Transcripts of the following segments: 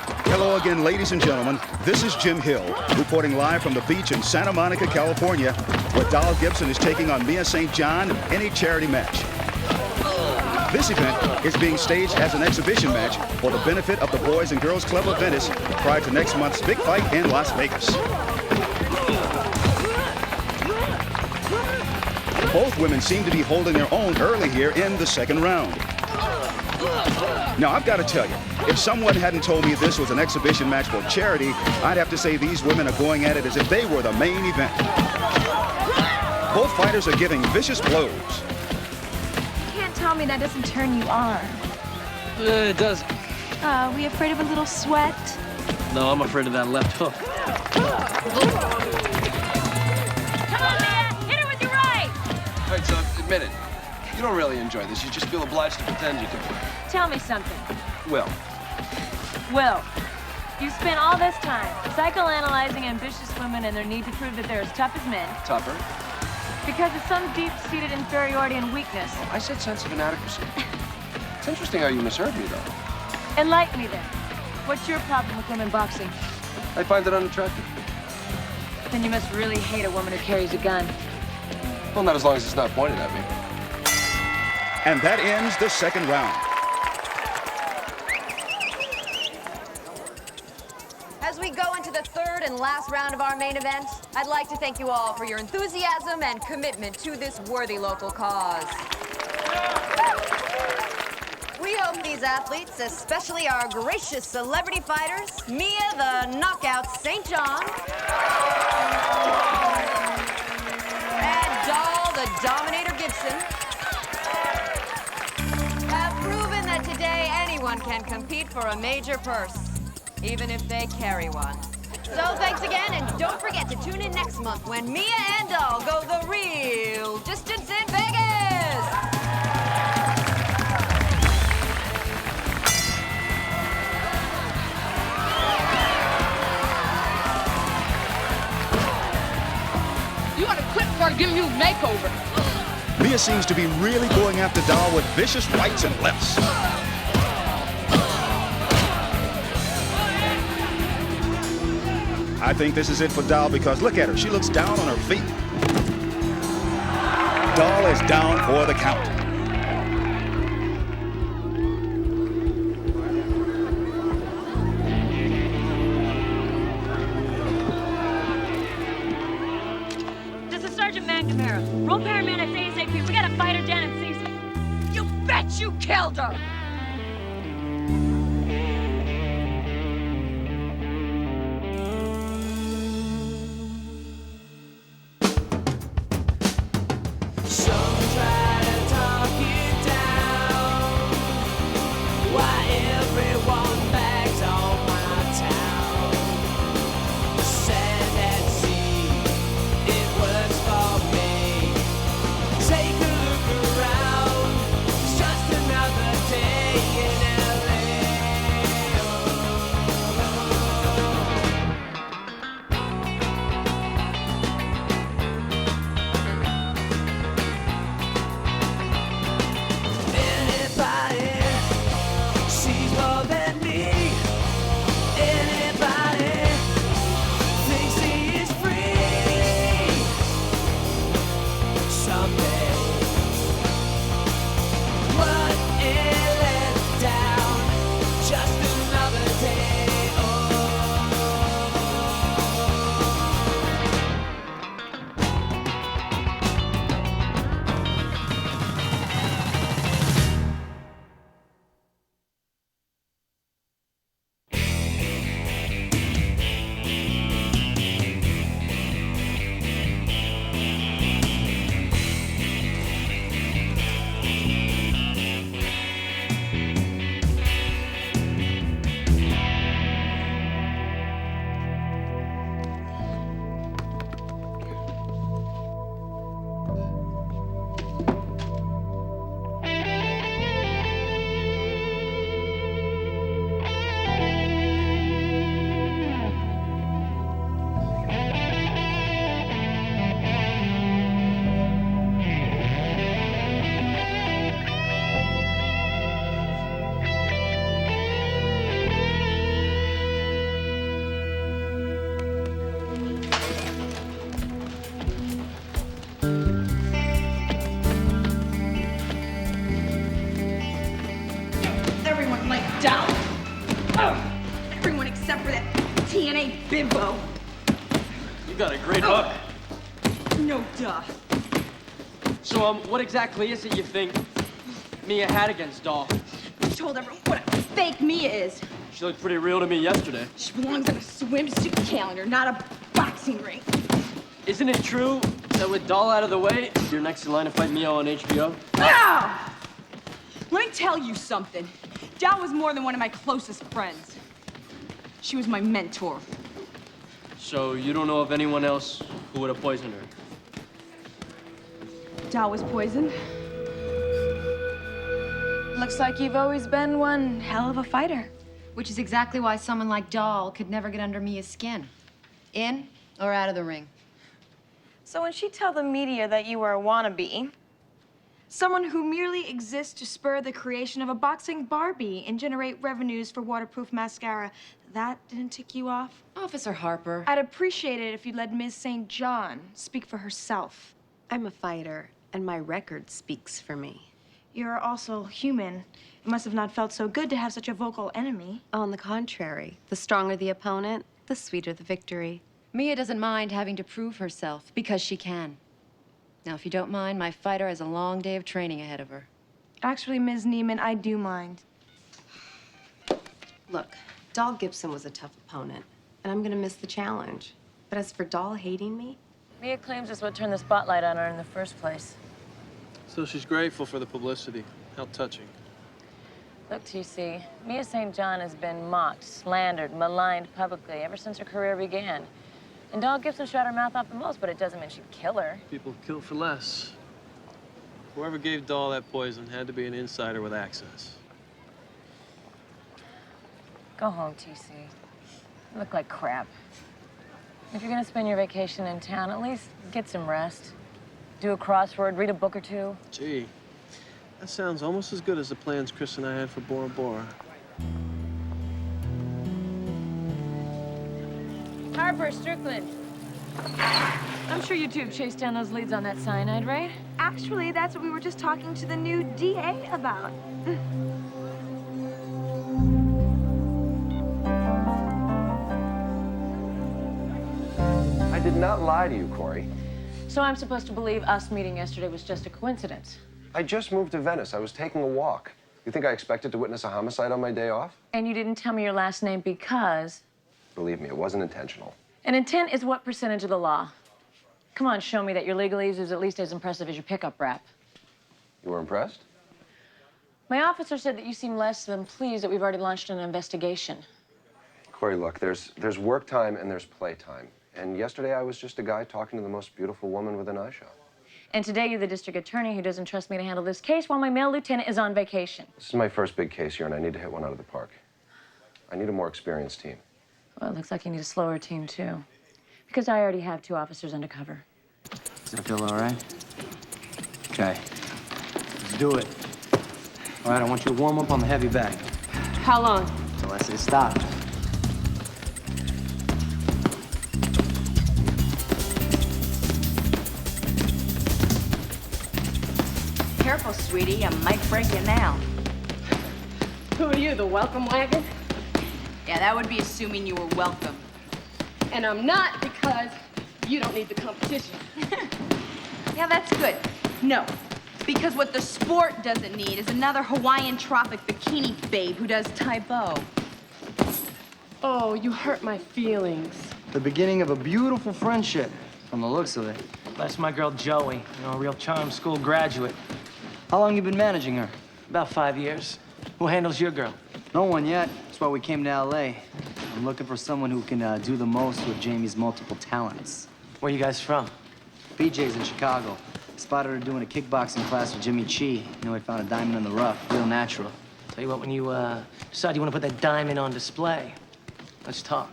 Hello again, ladies and gentlemen. This is Jim Hill, reporting live from the beach in Santa Monica, California, where Doll Gibson is taking on Mia St. John in a charity match. This event is being staged as an exhibition match for the benefit of the Boys and Girls Club of Venice prior to next month's big fight in Las Vegas. Both women seem to be holding their own early here in the second round. Now, I've got to tell you, if someone hadn't told me this was an exhibition match for charity, I'd have to say these women are going at it as if they were the main event. Both fighters are giving vicious blows. You can't tell me that doesn't turn you on. It doesn't. Are we afraid of a little sweat? No, I'm afraid of that left hook. Come on, Mia! Hit her with your right! All right, so admit it. You don't really enjoy this. You just feel obliged to pretend you do. Tell me something. Will. Will, you spent all this time psychoanalyzing ambitious women and their need to prove that they're as tough as men. Tougher. Because of some deep-seated inferiority and weakness. I said sense of inadequacy. It's interesting how you misheard me, though. Enlighten me then. What's your problem with women boxing? I find it unattractive. Then you must really hate a woman who carries a gun. Well, not as long as it's not pointed at me. And that ends the second round. As we go into the third and last round of our main event, I'd like to thank you all for your enthusiasm and commitment to this worthy local cause. We hope these athletes, especially our gracious celebrity fighters, Mia the Knockout St. John, and Doll the Dominator Gibson, have proven that today anyone can compete for a major purse, even if they carry one. So thanks again, and don't forget to tune in next month when Mia and Doll go the real distance in Vegas! You ought to quit before I give you a makeover. Mia seems to be really going after Doll with vicious rights and lefts. I think this is it for Doll because look at her. She looks down on her feet. Doll is down for the count. This is Sergeant McNamara. Roll paramedics ASAP. We got a fighter down in Cecil. You bet you killed her. Take a look around, it's just another day. TNA bimbo. You got a great hook. No duh. So, what exactly is it you think Mia had against Doll? I told everyone what a fake Mia is. She looked pretty real to me yesterday. She belongs on a swimsuit calendar, not a boxing ring. Isn't it true that with Doll out of the way, you're next in line to fight Mia on HBO? Ah! Let me tell you something. Doll was more than one of my closest friends. She was my mentor. So you don't know of anyone else who would have poisoned her? Doll was poisoned. Looks like you've always been one hell of a fighter. Which is exactly why someone like Doll could never get under Mia's skin. In or out of the ring. So when she tell the media that you were a wannabe, someone who merely exists to spur the creation of a boxing Barbie and generate revenues for waterproof mascara, that didn't tick you off? Officer Harper. I'd appreciate it if you'd let Ms. St. John speak for herself. I'm a fighter, and my record speaks for me. You're also human. It must have not felt so good to have such a vocal enemy. On the contrary, the stronger the opponent, the sweeter the victory. Mia doesn't mind having to prove herself because she can. Now, if you don't mind, my fighter has a long day of training ahead of her. Actually, Ms. Neiman, I do mind. Look, Doll Gibson was a tough opponent, and I'm gonna miss the challenge. But as for Doll hating me, Mia claims it's what turned the spotlight on her in the first place. So she's grateful for the publicity. How touching. Look, TC, Mia St. John has been mocked, slandered, maligned publicly ever since her career began. And Doll Gibson shot her mouth off the most, but it doesn't mean she'd kill her. People kill for less. Whoever gave Doll that poison had to be an insider with access. Go home, TC. You look like crap. If you're gonna spend your vacation in town, at least get some rest. Do a crossword, read a book or two. Gee, that sounds almost as good as the plans Chris and I had for Bora Bora. Harper, Strickland. I'm sure you two have chased down those leads on that cyanide, right? Actually, that's what we were just talking to the new DA about. I did not lie to you, Corey. So I'm supposed to believe us meeting yesterday was just a coincidence. I just moved to Venice. I was taking a walk. You think I expected to witness a homicide on my day off? And you didn't tell me your last name because... Believe me, it wasn't intentional. An intent is what percentage of the law? Come on, show me that your legalese is at least as impressive as your pickup rap. You were impressed? My officer said that you seem less than pleased that we've already launched an investigation. Corey, look, there's work time and there's play time. And yesterday I was just a guy talking to the most beautiful woman with an eye shot. And today you're the district attorney who doesn't trust me to handle this case while my male lieutenant is on vacation. This is my first big case here, and I need to hit one out of the park. I need a more experienced team. Well, it looks like you need a slower team, too. Because I already have 2 officers undercover. Does that feel all right? Okay. Let's do it. All right, I want you to warm up on the heavy bag. How long? Till I say stop. Careful, sweetie. I might break you now. Who are you, the welcome wagon? Yeah, that would be assuming you were welcome. And I'm not because you don't need the competition. Yeah, that's good. No, because what the sport doesn't need is another Hawaiian tropic bikini babe who does Taebo. Oh, you hurt my feelings. The beginning of a beautiful friendship, from the looks of it. That's my girl Joey, a real charm school graduate. How long you been managing her? About 5 years. Who handles your girl? No one yet. That's why we came to L.A. I'm looking for someone who can do the most with Jamie's multiple talents. Where you guys from? BJ's in Chicago. Spotted her doing a kickboxing class with Jimmy Chi. You know, I found a diamond in the rough, real natural. Tell you what, when you decide you want to put that diamond on display, let's talk.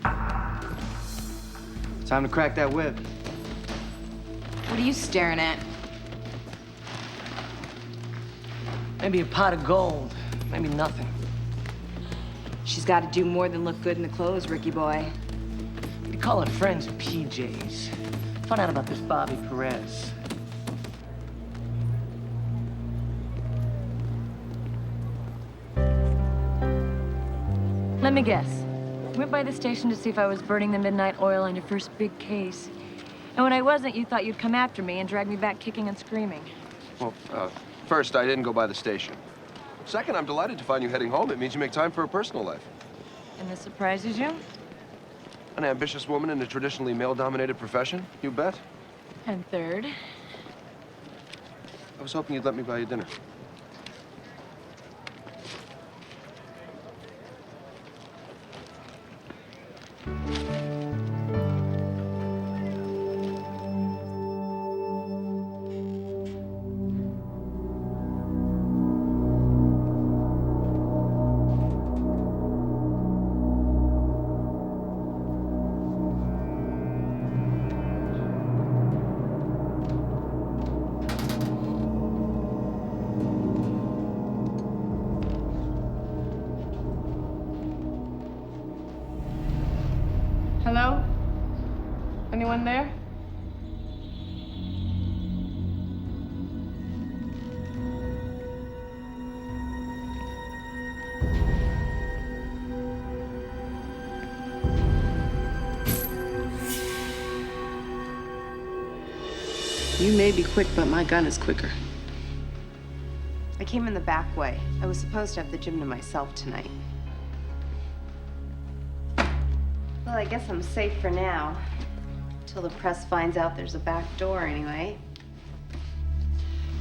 Time to crack that whip. What are you staring at? Maybe a pot of gold, maybe nothing. She's got to do more than look good in the clothes, Ricky boy. We call it friends PJs. Find out about this Bobby Perez. Let me guess. Went by the station to see if I was burning the midnight oil on your first big case. And when I wasn't, you thought you'd come after me and drag me back kicking and screaming. Well, first, I didn't go by the station. Second, I'm delighted to find you heading home. It means you make time for a personal life. And this surprises you? An ambitious woman in a traditionally male-dominated profession? You bet. And third? I was hoping you'd let me buy you dinner. Hello? Anyone there? You may be quick, but my gun is quicker. I came in the back way. I was supposed to have the gym to myself tonight. Well, I guess I'm safe for now. Till the press finds out there's a back door anyway.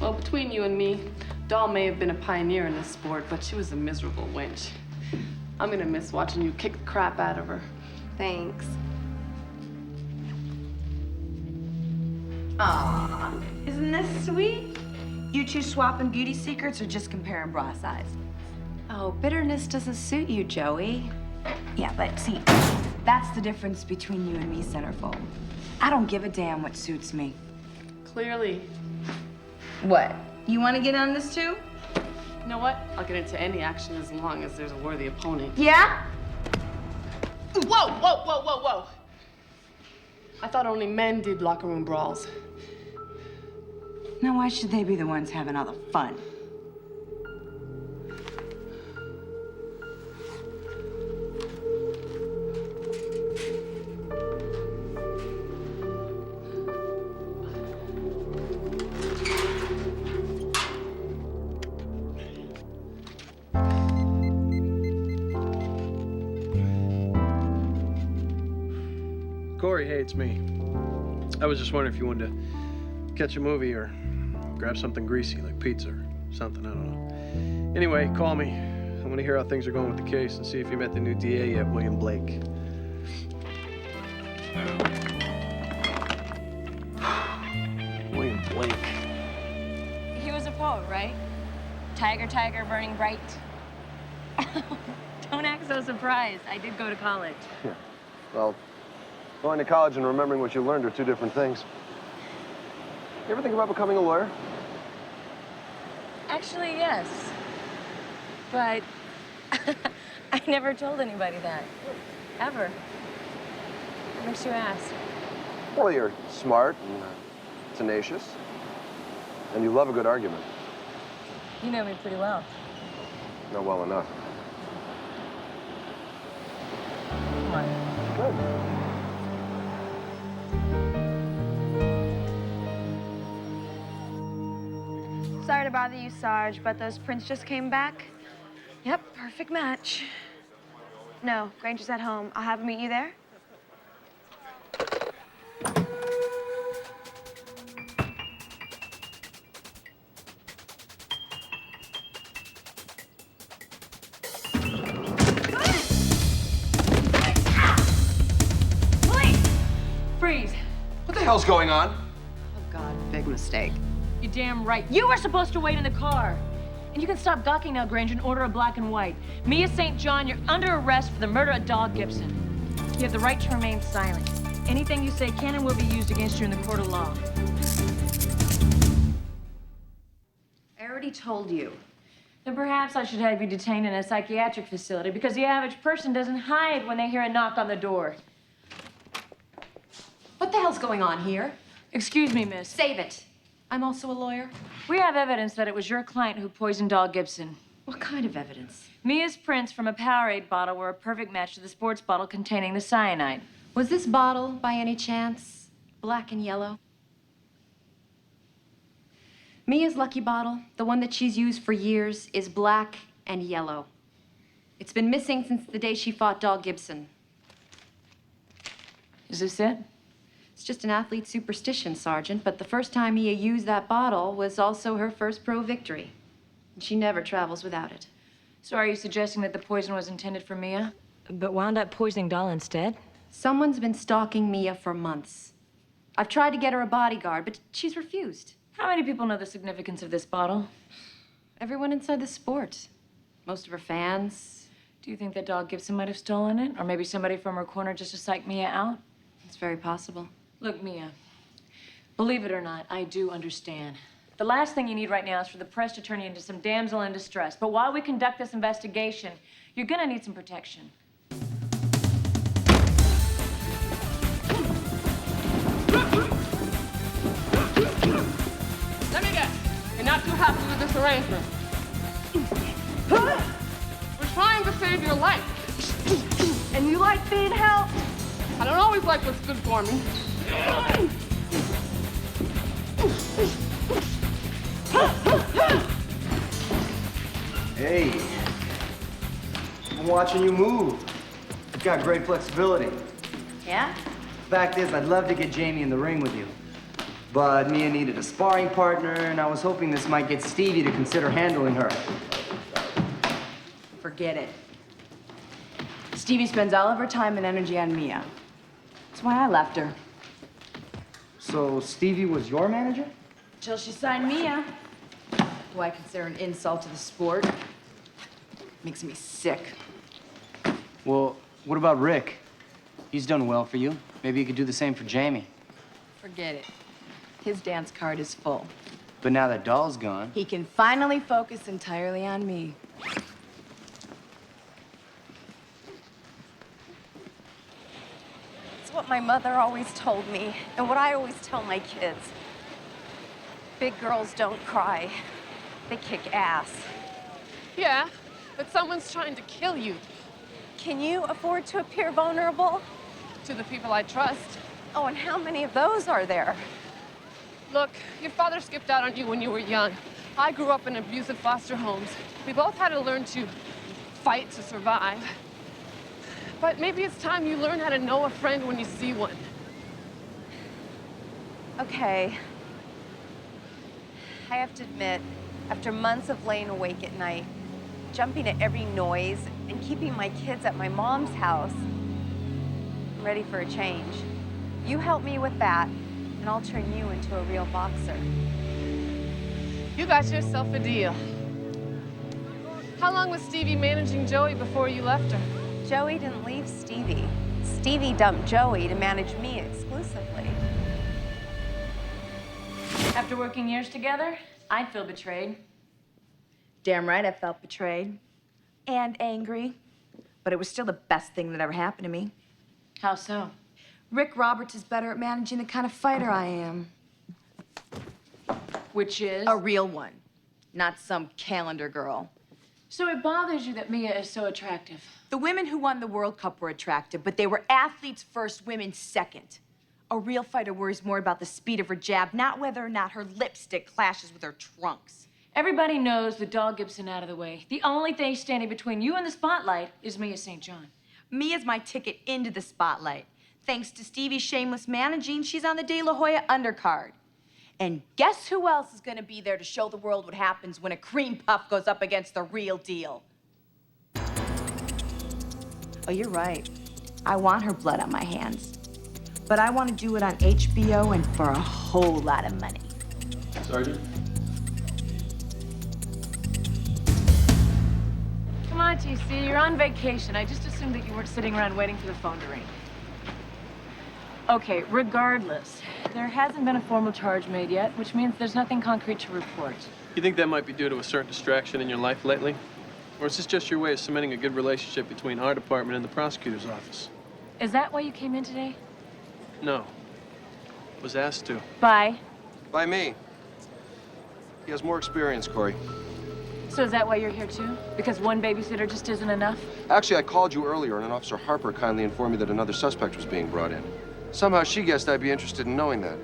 Well, between you and me, Doll may have been a pioneer in this sport, but she was a miserable wench. I'm gonna miss watching you kick the crap out of her. Thanks. Aw, isn't this sweet? You two swapping beauty secrets or just comparing bra size? Oh, bitterness doesn't suit you, Joey. Yeah, but see, that's the difference between you and me, Centerfold. I don't give a damn what suits me. Clearly. What? You want to get on this too? You know what? I'll get into any action as long as there's a worthy opponent. Yeah? Whoa, whoa, whoa, whoa, whoa! I thought only men did locker room brawls. Now why should they be the ones having all the fun? Corey, hey, it's me. I was just wondering if you wanted to catch a movie or grab something greasy like pizza or something, I don't know. Anyway, call me. I want to hear how things are going with the case and see if you met the new DA yet, William Blake. William Blake. He was a poet, right? Tiger, tiger, burning bright. Don't act so surprised. I did go to college. Yeah. Well, going to college and remembering what you learned are two different things. You ever think about becoming a lawyer? Actually, yes. But I never told anybody that. Ever. What makes you ask? Well, you're smart and tenacious, and you love a good argument. You know me pretty well. Not well enough. Come on. Good. Sorry to bother you, Sarge, but those prints just came back. Yep, perfect match. No, Granger's at home. I'll have him meet you there. Freeze! What the hell's going on? Oh, God, big mistake. You're damn right. You were supposed to wait in the car. And you can stop gawking now, Granger, and order a black and white. Mia St. John, you're under arrest for the murder of Doll Gibson. You have the right to remain silent. Anything you say can and will be used against you in the court of law. I already told you. Then perhaps I should have you detained in a psychiatric facility because the average person doesn't hide when they hear a knock on the door. What the hell's going on here? Excuse me, miss. Save it. I'm also a lawyer. We have evidence that it was your client who poisoned Doll Gibson. What kind of evidence? Mia's prints from a Powerade bottle were a perfect match to the sports bottle containing the cyanide. Was this bottle, by any chance, black and yellow? Mia's lucky bottle, the one that she's used for years, is black and yellow. It's been missing since the day she fought Doll Gibson. Is this it? It's just an athlete's superstition, Sergeant, but the first time Mia used that bottle was also her first pro victory. And she never travels without it. So are you suggesting that the poison was intended for Mia, but wound up poisoning Doll instead? Someone's been stalking Mia for months. I've tried to get her a bodyguard, but she's refused. How many people know the significance of this bottle? Everyone inside the sport. Most of her fans. Do you think that Doll Gibson might have stolen it? Or maybe somebody from her corner just to psych Mia out? It's very possible. Look, Mia, believe it or not, I do understand. The last thing you need right now is for the press to turn you into some damsel in distress. But while we conduct this investigation, you're gonna need some protection. Let me guess. You're not too happy with this arrangement. We're trying to save your life. And you like being helped? I don't always like what's good for me. Hey, I'm watching you move. You've got great flexibility. Yeah? Fact is, I'd love to get Jamie in the ring with you. But Mia needed a sparring partner, and I was hoping this might get Stevie to consider handling her. Forget it. Stevie spends all of her time and energy on Mia. That's why I left her. So Stevie was your manager? Till she signed Mia. Who I consider an insult to the sport. Makes me sick. Well, what about Rick? He's done well for you. Maybe you could do the same for Jamie. Forget it. His dance card is full. But now that Doll's gone... He can finally focus entirely on me. It's what my mother always told me, and what I always tell my kids. Big girls don't cry. They kick ass. Yeah, but someone's trying to kill you. Can you afford to appear vulnerable? To the people I trust. Oh, and how many of those are there? Look, your father skipped out on you when you were young. I grew up in abusive foster homes. We both had to learn to fight to survive. But maybe it's time you learn how to know a friend when you see one. Okay. I have to admit, after months of laying awake at night, jumping at every noise, and keeping my kids at my mom's house, I'm ready for a change. You help me with that, and I'll turn you into a real boxer. You got yourself a deal. How long was Stevie managing Joey before you left her? Joey didn't leave Stevie. Stevie dumped Joey to manage me exclusively. After working years together, I'd feel betrayed. Damn right I felt betrayed. And angry. But it was still the best thing that ever happened to me. How so? Rick Roberts is better at managing the kind of fighter I am. Which is? A real one. Not some calendar girl. So it bothers you that Mia is so attractive? The women who won the World Cup were attractive, but they were athletes first, women second. A real fighter worries more about the speed of her jab, not whether or not her lipstick clashes with her trunks. Everybody knows the Doll Gibson out of the way. The only thing standing between you and the spotlight is Mia St. John. Mia's my ticket into the spotlight. Thanks to Stevie's shameless managing, she's on the De La Hoya undercard. And guess who else is gonna be there to show the world what happens when a cream puff goes up against the real deal? Oh, you're right. I want her blood on my hands. But I want to do it on HBO and for a whole lot of money. Sergeant? Come on, TC, you're on vacation. I just assumed that you weren't sitting around waiting for the phone to ring. Okay, regardless, there hasn't been a formal charge made yet, which means there's nothing concrete to report. You think that might be due to a certain distraction in your life lately? Or is this just your way of cementing a good relationship between our department and the prosecutor's office? Is that why you came in today? No. Was asked to. Bye. By me. He has more experience, Corey. So is that why you're here too? Because one babysitter just isn't enough? Actually, I called you earlier, and an Officer Harper kindly informed me that another suspect was being brought in. Somehow she guessed I'd be interested in knowing that.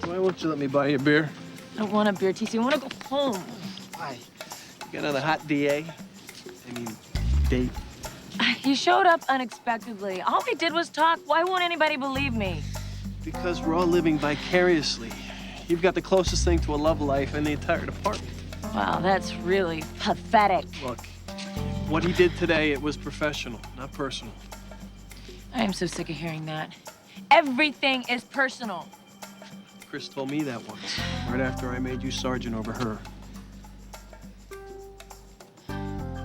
Why won't you let me buy you a beer? I don't want a beer, TC. I want to go home. Why? You got another hot DA? I mean, date? You showed up unexpectedly. All we did was talk. Why won't anybody believe me? Because we're all living vicariously. You've got the closest thing to a love life in the entire department. Wow, that's really pathetic. Look, what he did today, it was professional, not personal. I am so sick of hearing that. Everything is personal. Chris told me that once, right after I made you sergeant over her.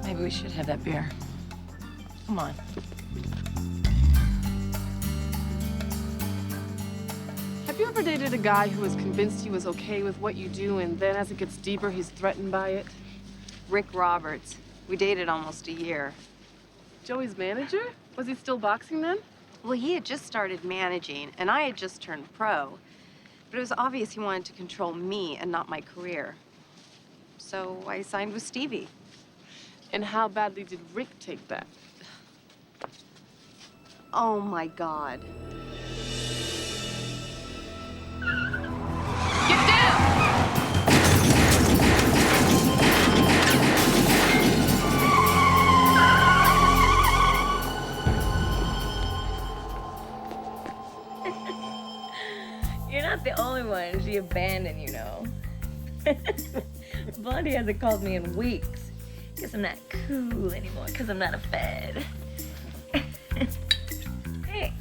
Maybe we should have that beer. Come on. Have you ever dated a guy who was convinced he was okay with what you do, and then as it gets deeper, he's threatened by it? Rick Roberts. We dated almost a year. Joey's manager? Was he still boxing then? Well, he had just started managing, and I had just turned pro. But it was obvious he wanted to control me and not my career. So I signed with Stevie. And how badly did Rick take that? Oh, my God. Get down! You're not the only one she abandoned, you know. Blondie hasn't called me in weeks. Guess I'm not cool anymore, because I'm not a fed. Hey.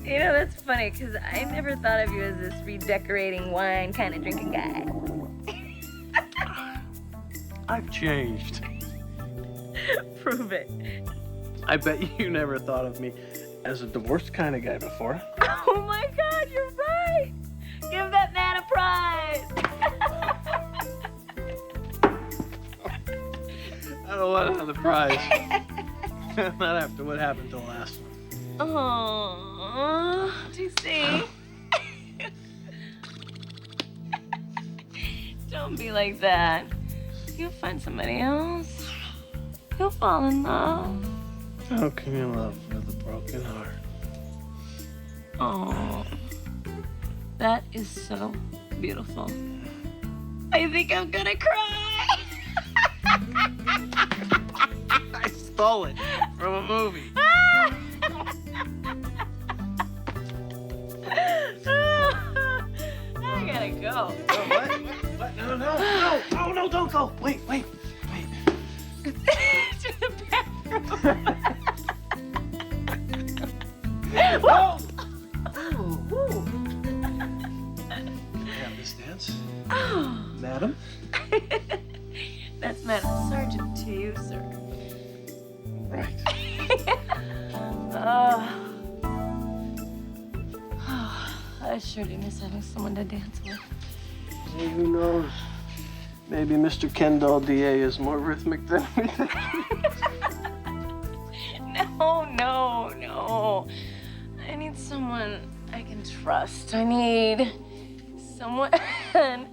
You know, that's funny, because I never thought of you as this redecorating wine kind of drinking guy. I've changed. Prove it. I bet you never thought of me as a divorced kind of guy before. Oh my God, you're right. Give that man a prize. I don't want another prize. Not after what happened to the last one. Oh, do you see? Don't be like that. You'll find somebody else. You'll fall in love. How can you love with a broken heart? Oh, that is so beautiful. I think I'm gonna cry. I stole it from a movie. I gotta go. Oh, what? No, don't go. Wait. To the bathroom. Whoa! Ooh. Can I have this dance? Oh. Madam? That's Madam Sergeant to you, sir. Right. I sure do miss having someone to dance with. Hey, who knows? Maybe Mr. Kendall DA is more rhythmic than we think. No. I need someone I can trust. I need someone I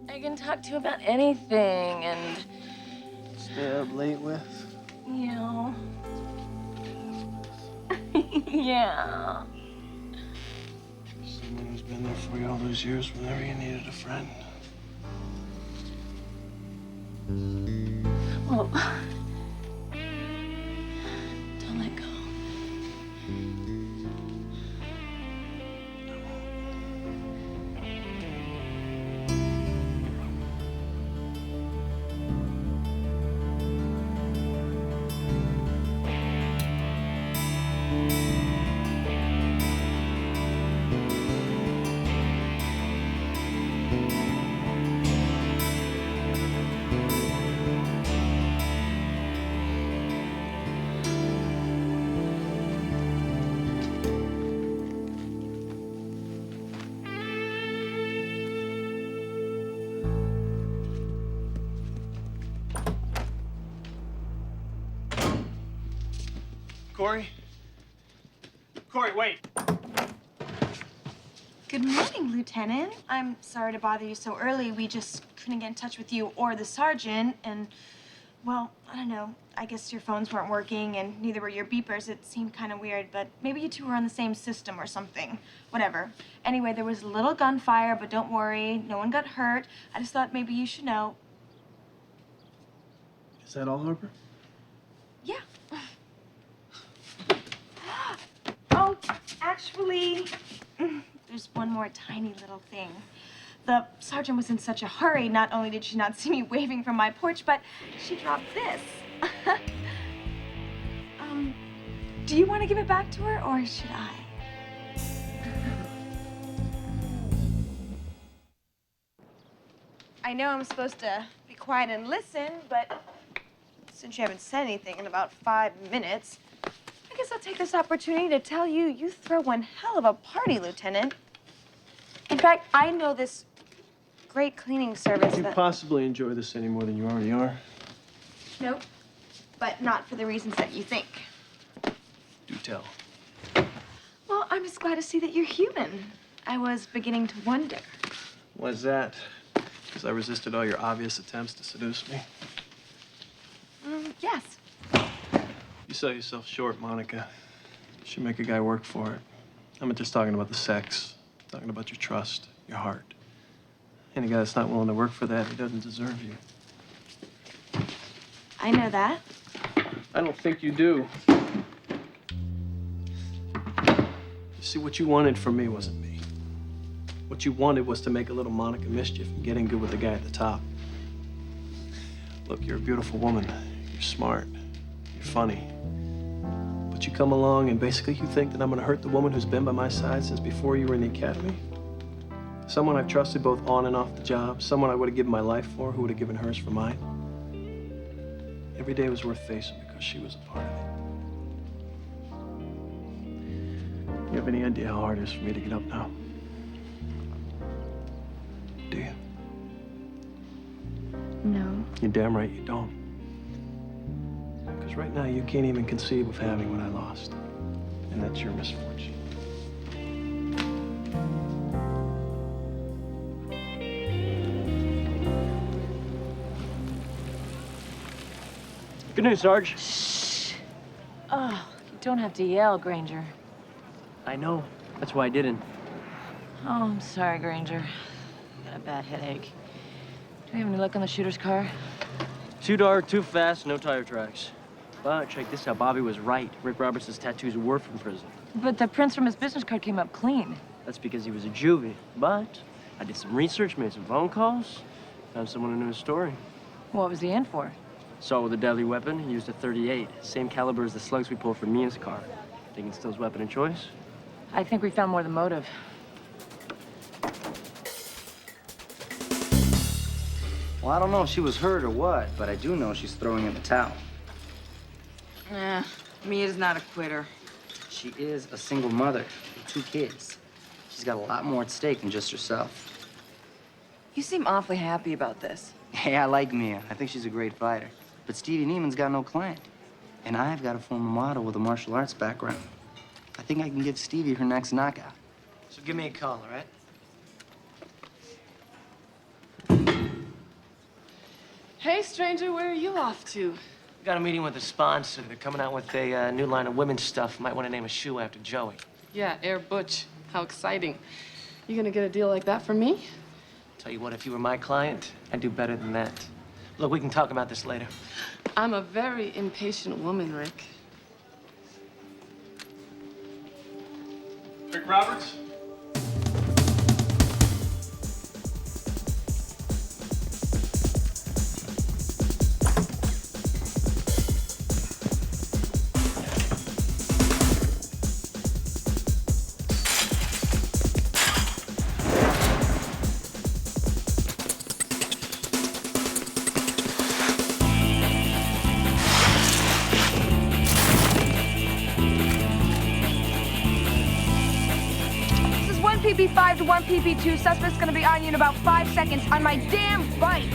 can talk to about anything and... Stay up late with? You know... Yeah. Someone who's been there for you all those years whenever you needed a friend. Well... Don't let go. Corey, wait. Good morning, Lieutenant. I'm sorry to bother you so early. We just couldn't get in touch with you or the sergeant, and, well, I don't know. I guess your phones weren't working, and neither were your beepers. It seemed kind of weird, but maybe you two were on the same system or something. Whatever. Anyway, there was a little gunfire, but don't worry. No one got hurt. I just thought maybe you should know. Is that all, Harper? Yeah. Oh, actually, there's one more tiny little thing. The sergeant was in such a hurry. Not only did she not see me waving from my porch, but she dropped this. Do you want to give it back to her, or should I? I know I'm supposed to be quiet and listen, but since you haven't said anything in about 5 minutes, I guess I'll take this opportunity to tell you you throw one hell of a party, Lieutenant. In fact, I know this great cleaning service Could you that... possibly enjoy this any more than you already are? Nope, but not for the reasons that you think. Do tell. Well, I'm just glad to see that you're human. I was beginning to wonder. Why's that? Because I resisted all your obvious attempts to seduce me? Yes. You sell yourself short, Monica. You should make a guy work for it. I'm not just talking about the sex. I'm talking about your trust, your heart. Any guy that's not willing to work for that, he doesn't deserve you. I know that. I don't think you do. You see, what you wanted from me wasn't me. What you wanted was to make a little Monica mischief and get in good with the guy at the top. Look, you're a beautiful woman. You're smart. You're funny. But you come along and basically you think that I'm gonna hurt the woman who's been by my side since before you were in the academy? Someone I've trusted both on and off the job. Someone I would have given my life for, who would have given hers for mine. Every day was worth facing because she was a part of it. You have any idea how hard it is for me to get up now? Do you? No. You're damn right you don't. Because right now you can't even conceive of having what I lost. And that's your misfortune. Good news, Sarge. Shh. Oh, you don't have to yell, Granger. I know. That's why I didn't. Oh, I'm sorry, Granger. Got a bad headache. Do we have any luck on the shooter's car? Too dark, too fast, no tire tracks. But check this out. Bobby was right. Rick Roberts' tattoos were from prison. But the prints from his business card came up clean. That's because he was a juvie. But I did some research, made some phone calls, found someone who knew his story. What was he in for? Saw with a deadly weapon, he used a .38, same caliber as the slugs we pulled from Mia's car. Think it's still his weapon of choice? I think we found more than motive. Well, I don't know if she was hurt or what, but I do know she's throwing in the towel. Mia's not a quitter. She is a single mother with 2 kids. She's got a lot more at stake than just herself. You seem awfully happy about this. Hey, I like Mia. I think she's a great fighter. But Stevie Neiman's got no client. And I've got a former model with a martial arts background. I think I can give Stevie her next knockout. So give me a call, all right? Hey, stranger, where are you off to? Got a meeting with a sponsor. They're coming out with a new line of women's stuff. Might want to name a shoe after Joey. Yeah, Air Butch. How exciting. You gonna get a deal like that for me? Tell you what, if you were my client, I'd do better than that. Look, we can talk about this later. I'm a very impatient woman, Rick. Rick Roberts? PP5 to 1 PP2. Suspect's gonna be on you in about 5 seconds on my damn bike.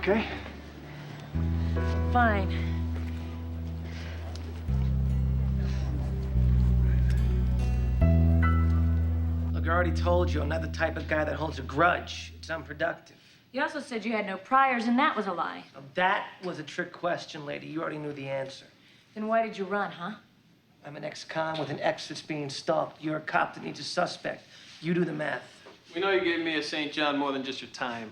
okay? Fine. Look, I already told you I'm not the type of guy that holds a grudge. It's unproductive. You also said you had no priors, and that was a lie. Now, that was a trick question, lady. You already knew the answer. Then why did you run, huh? I'm an ex-con with an ex that's being stalked. You're a cop that needs a suspect. You do the math. We know you gave Mia St. John more than just your time.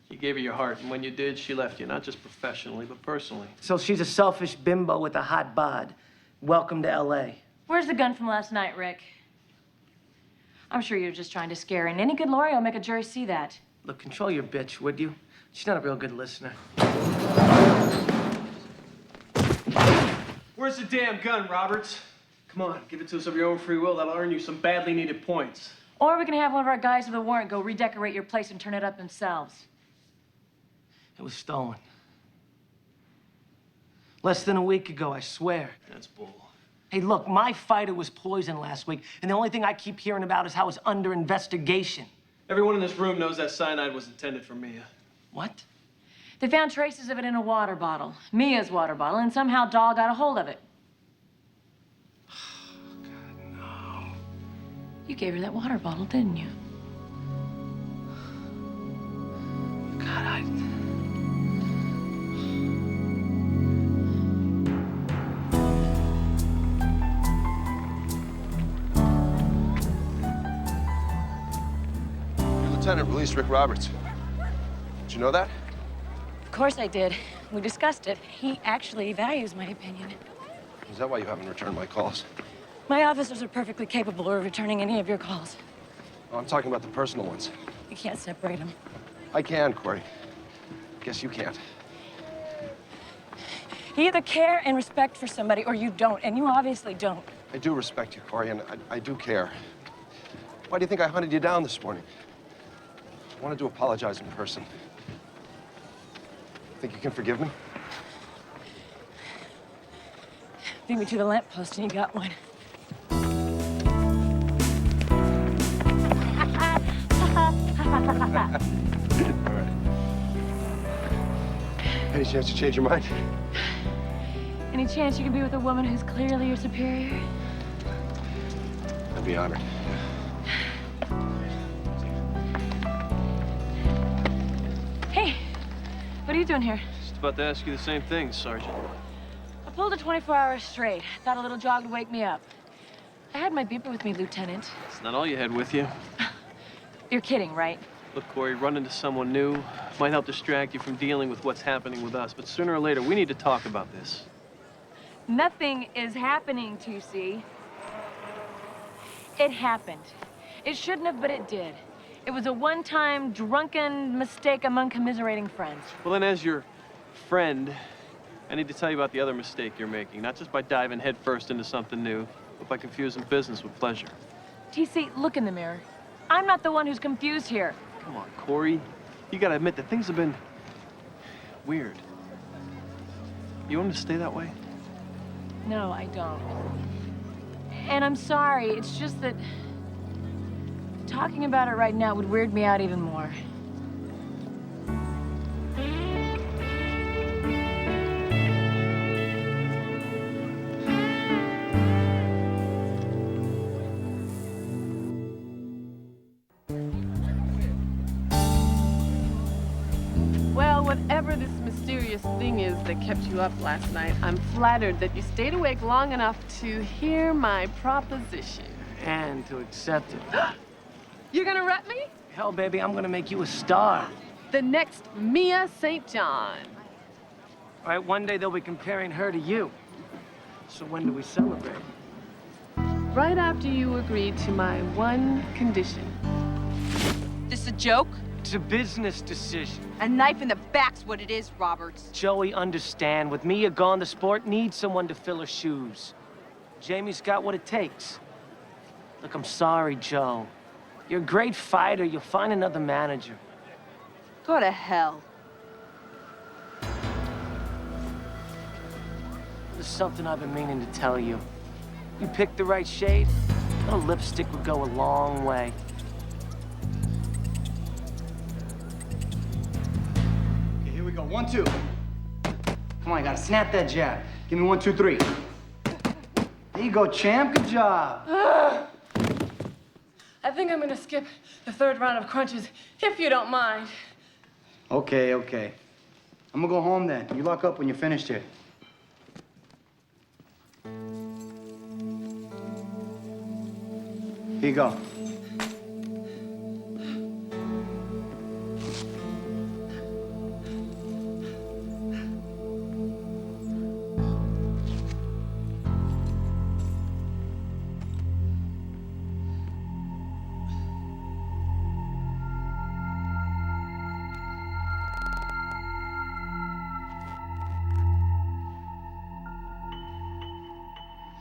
You gave her your heart, and when you did, she left you, not just professionally, but personally. So she's a selfish bimbo with a hot bod. Welcome to L.A. Where's the gun from last night, Rick? I'm sure you're just trying to scare, and any good lawyer will make a jury see that. Look, control your bitch, would you? She's not a real good listener. Where's the damn gun, Roberts? Come on, give it to us of your own free will. That'll earn you some badly needed points. Or we can have one of our guys with a warrant go redecorate your place and turn it up themselves. It was stolen. Less than a week ago, I swear. That's bull. Hey, look, my fighter was poisoned last week, and the only thing I keep hearing about is how it's under investigation. Everyone in this room knows that cyanide was intended for Mia. What? They found traces of it in a water bottle, Mia's water bottle, and somehow Dahl got a hold of it. Oh, God, no. You gave her that water bottle, didn't you? God, Lieutenant released Rick Roberts. Did you know that? Of course I did. We discussed it. He actually values my opinion. Is that why you haven't returned my calls? My officers are perfectly capable of returning any of your calls. Oh, I'm talking about the personal ones. You can't separate them. I can, Corey. Guess you can't. You either care and respect for somebody or you don't, and you obviously don't. I do respect you, Corey, and I do care. Why do you think I hunted you down this morning? I wanted to apologize in person. Think you can forgive me? Beat me to the lamppost and you got one. All right. Any chance you change your mind? Any chance you can be with a woman who's clearly your superior? I'd be honored. Hey, what are you doing here? Just about to ask you the same thing, Sergeant. I pulled a 24-hour straight. Thought a little jog would wake me up. I had my beeper with me, Lieutenant. It's not all you had with you. You're kidding, right? Look, Corey, run into someone new might help distract you from dealing with what's happening with us, but sooner or later, we need to talk about this. Nothing is happening, TC. It happened. It shouldn't have, but it did. It was a one-time drunken mistake among commiserating friends. Well, then, as your friend, I need to tell you about the other mistake you're making, not just by diving headfirst into something new, but by confusing business with pleasure. TC, look in the mirror. I'm not the one who's confused here. Come on, Corey. You gotta admit that things have been weird. You want them to stay that way? No, I don't. And I'm sorry. It's just that talking about it right now would weird me out even more. Well, whatever this mysterious thing is that kept you up last night, I'm flattered that you stayed awake long enough to hear my proposition. And to accept it. You're gonna rep me? Hell, baby, I'm gonna make you a star. The next Mia St. John. All right, one day they'll be comparing her to you. So when do we celebrate? Right after you agree to my one condition. This a joke? It's a business decision. A knife in the back's what it is, Roberts. Joey, understand. With Mia gone, the sport needs someone to fill her shoes. Jamie's got what it takes. Look, I'm sorry, Joe. You're a great fighter. You'll find another manager. Go to hell. There's something I've been meaning to tell you. You picked the right shade, a little lipstick would go a long way. Here we go, 1, 2. Come on, you gotta snap that jab. Give me 1, 2, 3. There you go, champ. Good job. I think I'm gonna skip the 3rd round of crunches, if you don't mind. Okay, okay. I'm gonna go home then. You lock up when you're finished here. Here you go.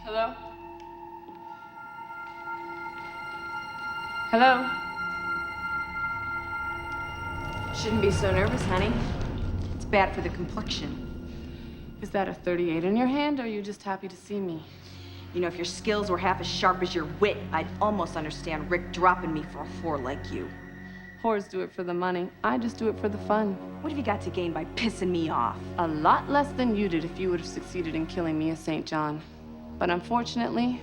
Hello? Hello? Shouldn't be so nervous, honey. It's bad for the complexion. Is that a 38 in your hand, or are you just happy to see me? You know, if your skills were half as sharp as your wit, I'd almost understand Rick dropping me for a whore like you. Whores do it for the money. I just do it for the fun. What have you got to gain by pissing me off? A lot less than you did if you would have succeeded in killing Mia St. John. But unfortunately,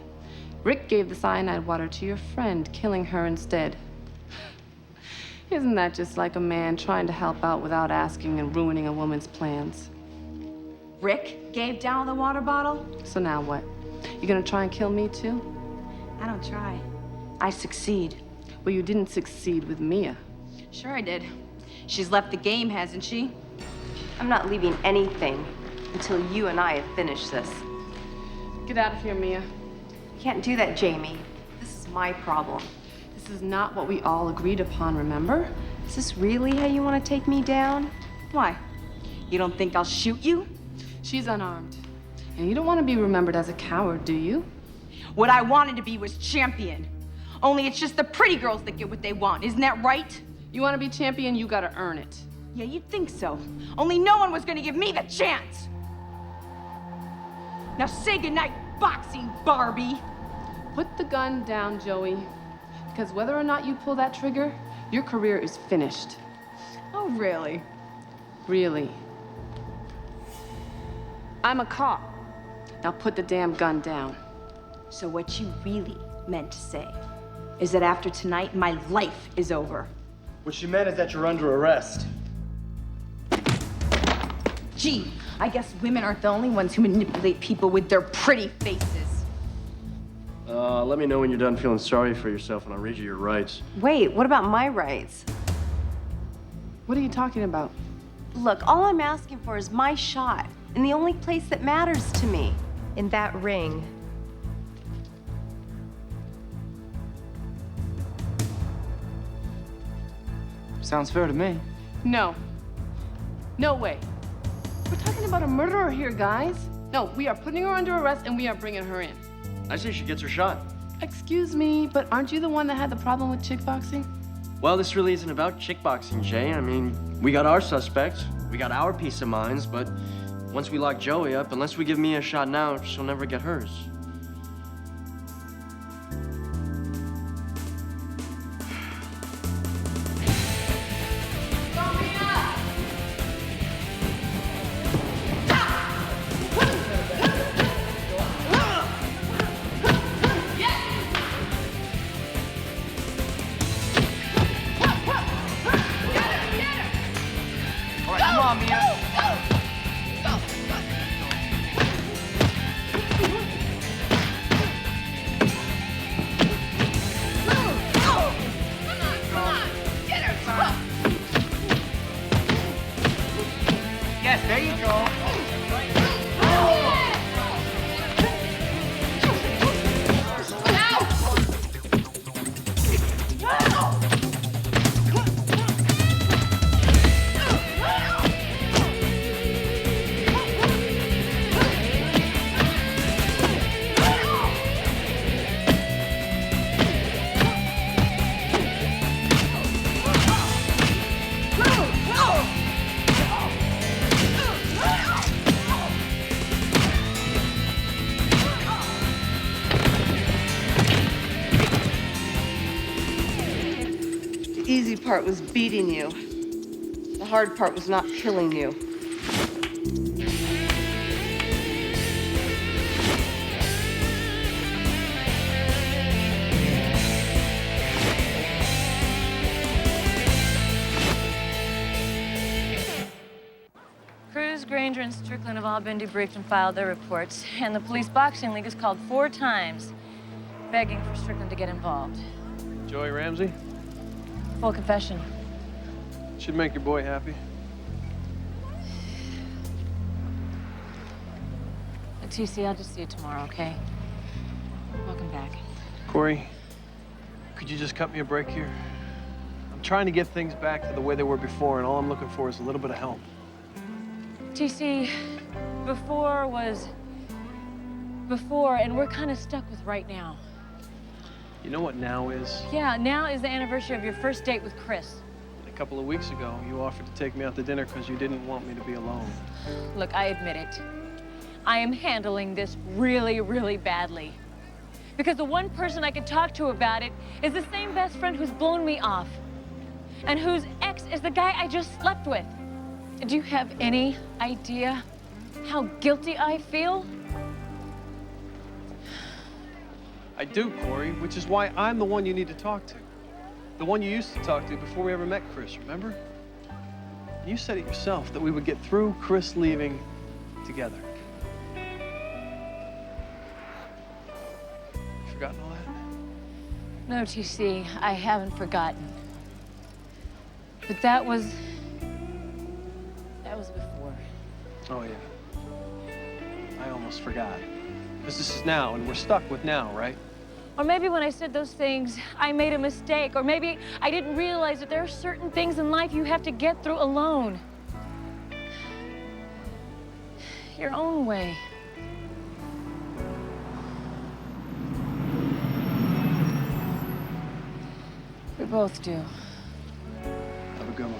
Rick gave the cyanide water to your friend, killing her instead. Isn't that just like a man trying to help out without asking and ruining a woman's plans? Rick gave down the water bottle? So now what? You gonna try and kill me too? I don't try. I succeed. Well, you didn't succeed with Mia. Sure I did. She's left the game, hasn't she? I'm not leaving anything until you and I have finished this. Get out of here, Mia. You can't do that, Jamie. This is my problem. This is not what we all agreed upon, remember? Is this really how you want to take me down? Why? You don't think I'll shoot you? She's unarmed. And you don't want to be remembered as a coward, do you? What I wanted to be was champion. Only it's just the pretty girls that get what they want. Isn't that right? You want to be champion, you gotta earn it. Yeah, you'd think so. Only no one was gonna give me the chance. Now say goodnight, boxing Barbie. Put the gun down, Joey. Because whether or not you pull that trigger, your career is finished. Oh, really? Really. I'm a cop. Now put the damn gun down. So what you really meant to say is that after tonight, my life is over. What she meant is that you're under arrest. Gee, I guess women aren't the only ones who manipulate people with their pretty faces. Let me know when you're done feeling sorry for yourself and I'll read you your rights. Wait, what about my rights? What are you talking about? Look, all I'm asking for is my shot in the only place that matters to me, in that ring. Sounds fair to me. No. No way. We're talking about a murderer here, guys. No, we are putting her under arrest and we are bringing her in. I say she gets her shot. Excuse me, but aren't you the one that had the problem with chick boxing? Well, this really isn't about chick boxing, Jay. I mean, we got our suspects, we got our peace of minds, but once we lock Joey up, unless we give Mia a shot now, she'll never get hers. The easy part was beating you. The hard part was not killing you. Sandra and Strickland have all been debriefed and filed their reports, and the police boxing league has called 4 times, begging for Strickland to get involved. Joey Ramsey? Full confession. Should make your boy happy. TC, I'll just see you tomorrow, okay? Welcome back. Corey, could you just cut me a break here? I'm trying to get things back to the way they were before, and all I'm looking for is a little bit of help. TC, before was before, and we're kind of stuck with right now. You know what now is? Yeah, now is the anniversary of your first date with Chris. A couple of weeks ago, you offered to take me out to dinner because you didn't want me to be alone. Look, I admit it. I am handling this really, really badly. Because the one person I could talk to about it is the same best friend who's blown me off. And whose ex is the guy I just slept with. Do you have any idea how guilty I feel? I do, Corey, which is why I'm the one you need to talk to. The one you used to talk to before we ever met Chris, remember? You said it yourself that we would get through Chris leaving together. Forgotten all that? No, TC, I haven't forgotten. But that was before. Oh, yeah. I almost forgot. Because this is now, and we're stuck with now, right? Or maybe when I said those things, I made a mistake. Or maybe I didn't realize that there are certain things in life you have to get through alone. Your own way. We both do. Have a good one.